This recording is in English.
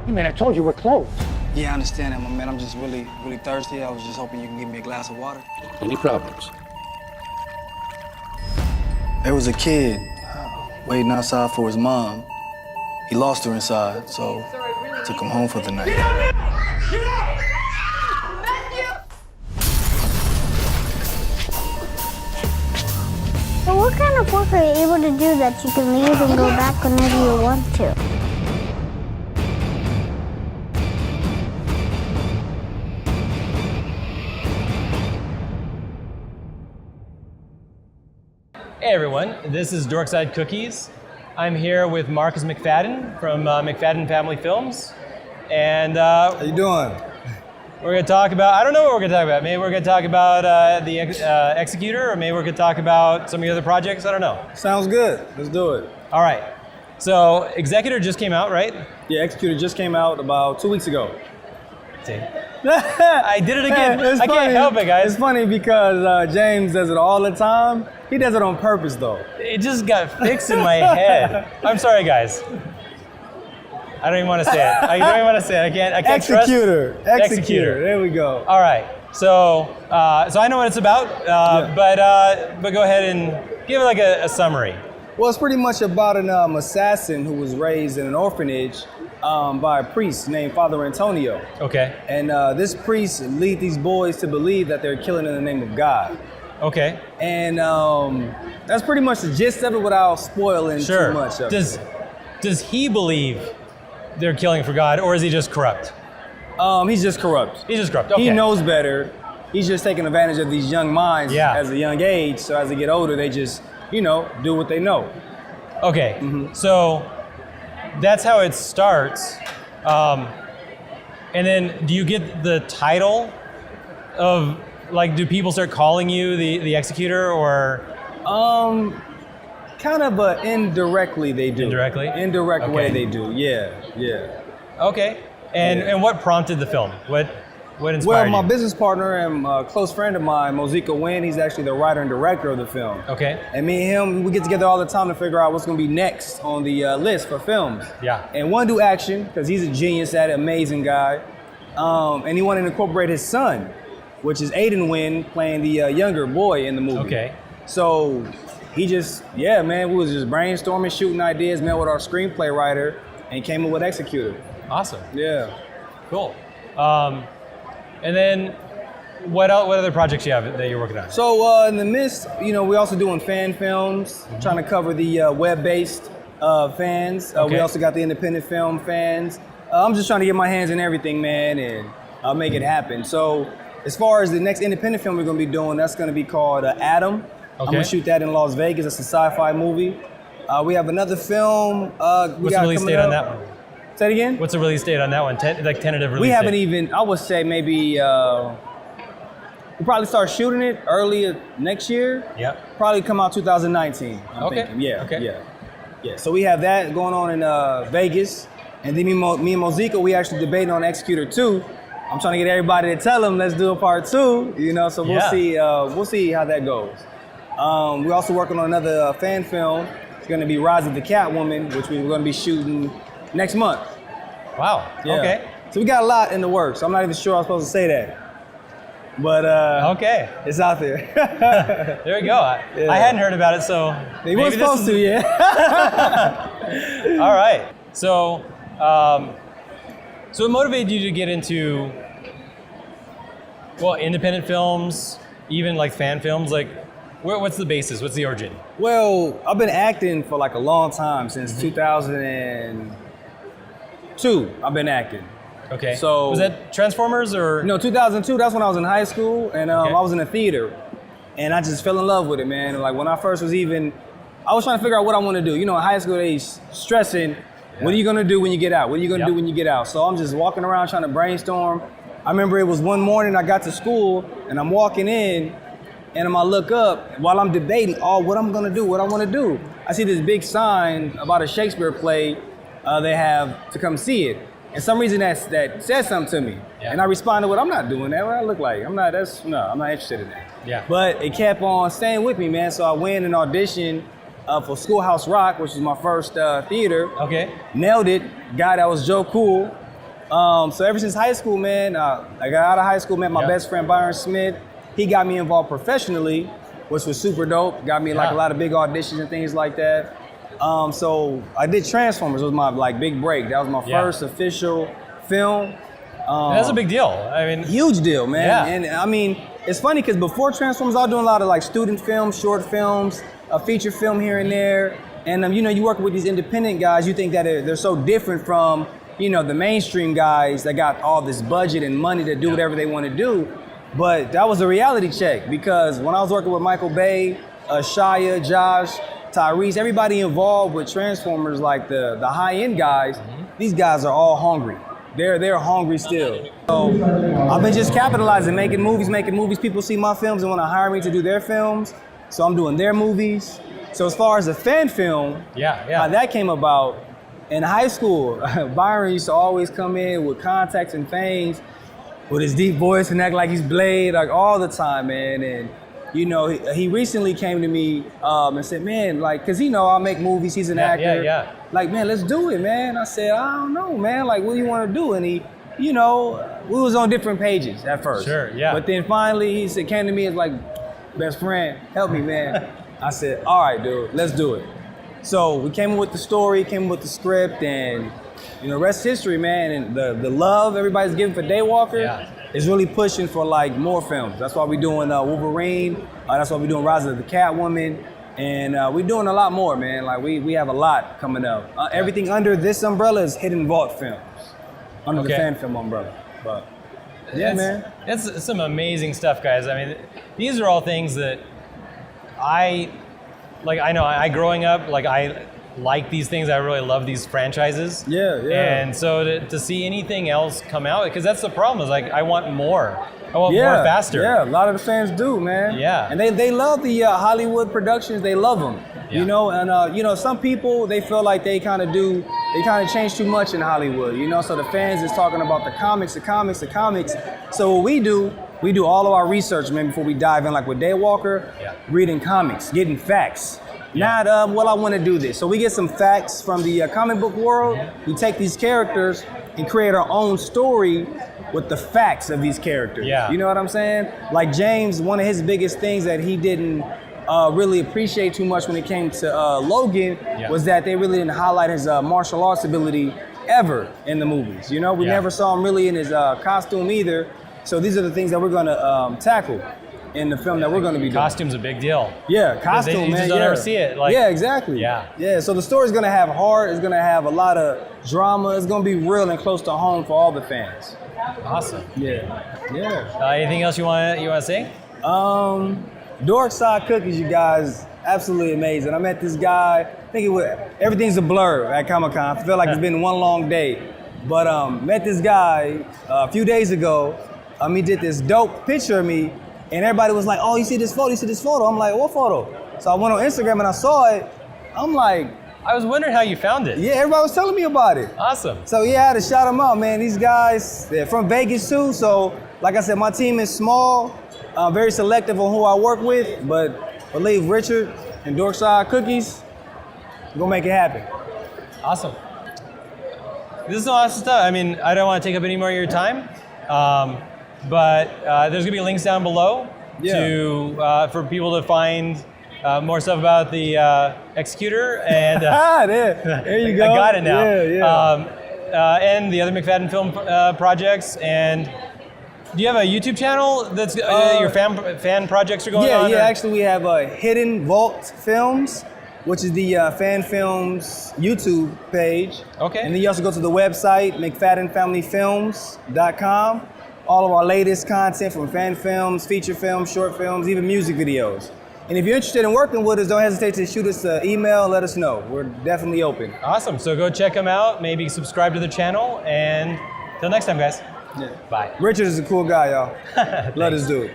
Hey, man, I told you we're closed. Yeah, I understand that, my man. I'm just really thirsty. I was just hoping you can give me a glass of water. Any problems? There was a kid waiting outside for his mom. He lost her inside, so took him home for the night. Get out now! Get out! So what kind of work are you able to do that you can leave and go back whenever you want to? Hey everyone, this is Dorkside Cookies. I'm here with Marcus McFadden from McFadden Family Films. And How you doing? we're gonna talk about, I don't know what we're gonna talk about. Maybe we're gonna talk about the Executor, or maybe we're gonna talk about some of your other projects, I don't know. Sounds good. Let's do it. All right, so Executor just came out, right? Yeah, Executor just came out about 2 weeks ago. See. I did it again. It's I funny. can't help it, guys. It's funny because James does it all the time. He does it on purpose, though. It just got fixed in my head. I'm sorry, guys. I don't even want to say it. I don't even want to say it. I can't Executor. trust. Executor. There we go. All right. So I know what it's about, but go ahead and give it like a summary. Well, it's pretty much about an assassin who was raised in an orphanage by a priest named Father Antonio. Okay. And this priest leads these boys to believe that they're killing in the name of God. Okay. And that's pretty much the gist of it without spoiling Sure. too much of it. Does he believe they're killing for God, or is he just corrupt? He's just corrupt. He's just corrupt. Okay. He knows better. He's just taking advantage of these young minds as a young age. So as they get older, they just, do what they know. Okay. Mm-hmm. So that's how it starts. And then do you get the title of, like, do people start calling you the Executor, or? Kind of, but indirectly they do. Indirectly? Indirect way Okay. they do. Yeah. Okay. And what prompted the film? What inspired Well, you? my business partner and a close friend of mine, Mozika Wynn, he's actually the writer and director of the film. Okay. And me and him, we get together all the time to figure out what's going to be next on the list for films. Yeah. And one do action, because he's a genius at it, amazing guy. And he wanted to incorporate his son, which is Aiden Wynn, playing the younger boy in the movie. Okay. So he just, we was just brainstorming, shooting ideas, met with our screenplay writer, and came up with Executor. Awesome. Yeah. Cool. And then what other projects you have that you're working on? So in the midst, we also doing fan films, trying to cover the web-based fans. We Okay. also got the independent film fans. I'm just trying to get my hands in everything, man, and make it happen. So as far as the next independent film we're going to be doing, that's going to be called Adam. I'm Okay. going to shoot that in Las Vegas. It's a sci-fi movie. We have another film. What's the release date on that one? Say it again? What's the release date on that one? Like tentative release We haven't date? even, I would say maybe, we'll probably start shooting it early next year. Yep. Probably come out 2019, I'm Okay. thinking. Yeah, Okay. yeah. So we have that going on in Vegas. And then me and Mozika, we actually debating on Executor 2. I'm trying to get everybody to tell them, let's do a part 2, so we'll see how that goes. We're also working on another fan film. It's going to be Rise of the Catwoman, which we're going to be shooting next month. Wow. Yeah. Okay. So we got a lot in the works. I'm not even sure I'm supposed to say that. But Okay. it's out there. There we go. I hadn't heard about it, so They maybe weren't this supposed is- to, yeah. All right. So, so what motivated you to get into, independent films, even like fan films? Like, what's the basis? What's the origin? Well, I've been acting for like a long time, since 2002. I've been acting. Okay. So- was that Transformers or? No, 2002, that's when I was in high school, and Okay. I was in a theater. And I just fell in love with it, man. Like when I first was I was trying to figure out what I want to do. In high school, they stressing, what are you going to do when you get out? What are you going to do when you get out? So I'm just walking around trying to brainstorm. I remember it was one morning I got to school, and I'm walking in, and I look up while I'm debating, what I'm going to do, what I want to do. I see this big sign about a Shakespeare play they have to come see it. And some reason that said something to me. Yeah. And I responded with, I'm not doing that. What I look like? I'm not interested in that. Yeah. But it kept on staying with me, man. So I went and auditioned for Schoolhouse Rock, which was my first theater. Okay. Nailed it. Guy that was Joe Cool. So ever since high school, man, I got out of high school, met my best friend Byron Smith. He got me involved professionally, which was super dope. Got me like a lot of big auditions and things like that. So I did Transformers. It was my like big break. That was my first official film. That's a big deal. I mean, huge deal, man. Yeah. And I mean, it's funny because before Transformers, I was doing a lot of like student films, short films, a feature film here and there. And you know, you work with these independent guys. You think that they're so different from, you know, the mainstream guys that got all this budget and money to do whatever they want to do. But that was a reality check, because when I was working with Michael Bay, Shia, Josh, Tyrese, everybody involved with Transformers, like the high-end guys, these guys are all hungry. They're hungry still. So I've been just capitalizing, making movies. People see my films and want to hire me to do their films. So I'm doing their movies. So as far as a fan film, how that came about, in high school, Byron used to always come in with contacts and things, with his deep voice and act like he's Blade, like all the time, man. And you know, he recently came to me and said, man, like, cause you know, I make movies, he's an actor. Like, man, let's do it, man. I said, I don't know, man, like, what do you want to do? And he, you know, we was on different pages at first. But then finally he came to me and like, best friend, help me, man. I said, all right, dude, let's do it. So we came up with the story, came up with the script, and you know, rest history, man. And the love everybody's giving for Daywalker is really pushing for like more films. That's why we're doing Wolverine. That's why we're doing Rise of the Catwoman, and we're doing a lot more, man. Like we have a lot coming up. Everything under this umbrella is Hidden Vault Films, under the fan film umbrella. But yeah, man, it's some amazing stuff, guys. I mean, these are all things that I know I growing up, like I like these things. I really love these franchises. And so to see anything else come out, because that's the problem, is like I want more. I want more faster. Yeah, a lot of the fans do, man. And they love the Hollywood productions. They love them. You know, and you know, some people, they feel like they kind of change too much in Hollywood. You know, so the fans is talking about the comics. So what we do all of our research, man, before we dive in, like with Daywalker, reading comics, getting facts. Not, well, I want to do this. So we get some facts from the comic book world. We take these characters and create our own story with the facts of these characters. You know what I'm saying? Like James, one of his biggest things that he didn't really appreciate too much when it came to Logan was that they really didn't highlight his martial arts ability ever in the movies. You know, we never saw him really in his costume either. So these are the things that we're gonna tackle in the film that we're gonna be doing. Costume's a big deal. Costume, you man. Just don't ever see it. Like, exactly. So the story's gonna have heart. It's gonna have a lot of drama. It's gonna be real and close to home for all the fans. Awesome. Anything else you wanna say? Dork Side Cookies, you guys, absolutely amazing. I met this guy. I think everything's a blur at Comic-Con. I feel like it's been one long day. But met this guy a few days ago. He did this dope picture of me, and everybody was like, oh, you see this photo? I'm like, what photo? So I went on Instagram and I saw it. I'm like, I was wondering how you found it. Everybody was telling me about it. Awesome. So I had to shout them out, man. These guys, they're from Vegas too. So like I said, my team is small, very selective on who I work with, but believe Richard and Dorkside Cookies, we're gonna make it happen. Awesome. This is awesome stuff. I mean, I don't want to take up any more of your time. But there's gonna be links down below for people to find more stuff about the Executor, and there you go. I got it now. And the other McFadden film projects. And do you have a YouTube channel that's your fan projects are going on? Actually, we have Hidden Vault Films, which is the Fan Films YouTube page. And then you also go to the website, McFaddenFamilyFilms.com. All of our latest content from fan films, feature films, short films, even music videos. And if you're interested in working with us, don't hesitate to shoot us an email and let us know. We're definitely open. Awesome. So go check them out. Maybe subscribe to the channel. And till next time, guys. Bye. Richard is a cool guy, y'all. Let us do it.